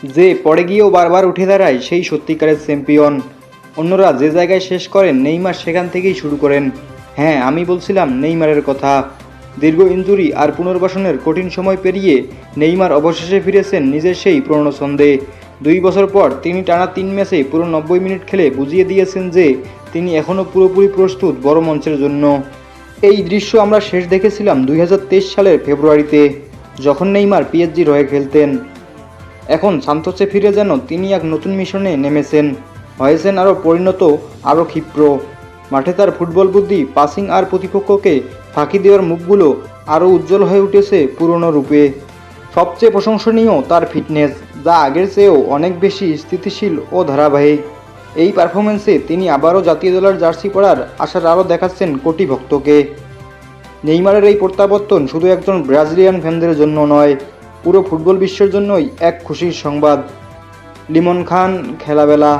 যে পড়ে গিয়েও বারবার উঠে দাঁড়ায় সেই সত্যিকারের চ্যাম্পিয়ন। অন্যরা যে জায়গায় শেষ করেন নেইমার সেখান থেকেই শুরু করেন। হ্যাঁ, আমি বলছিলাম নেইমারের কথা। দীর্ঘ ইনজুরি আর পুনর্বাসনের কঠিন সময় পেরিয়ে নেইমার অবশেষে ফিরেছেন নিজের সেই পুরনো ছন্দে। 2 বছর পর তিনি টানা 3 ম্যাচে পুরো 90 মিনিট খেলে বুঝিয়ে দিয়েছেন যে তিনি এখনও পুরোপুরি প্রস্তুত বড় মঞ্চের জন্য। এই দৃশ্য আমরা শেষ দেখেছিলাম 2023 সালের ফেব্রুয়ারিতে, যখন নেইমার পিএসজির হয়ে খেলতেন। এখন সান্তোসে ফিরে যেন তিনি এক নতুন মিশনে নেমেছেন, হয়েছেন আরও পরিণত, আরও ক্ষিপ্র। মাঠে তার ফুটবল বুদ্ধি, পাসিং আর প্রতিপক্ষকে ফাঁকি দেওয়ার মুখগুলো আরও উজ্জ্বল হয়ে উঠেছে পুরনো রূপে। সবচেয়ে প্রশংসনীয় তার ফিটনেস, যা আগের চেয়েও অনেক বেশি স্থিতিশীল ও ধারাবাহিক। এই পারফরমেন্সে তিনি আবারও জাতীয় দলের জার্সি পরার আশার আলো দেখাচ্ছেন কোটি ভক্তকে। নেইমারের এই প্রত্যাবর্তন শুধু একজন ব্রাজিলিয়ান ফ্যানদের জন্য নয়, পুরো ফুটবল বিশ্বের জন্যই এক খুশির সংবাদ। লিমন খান, খেলাবেলা।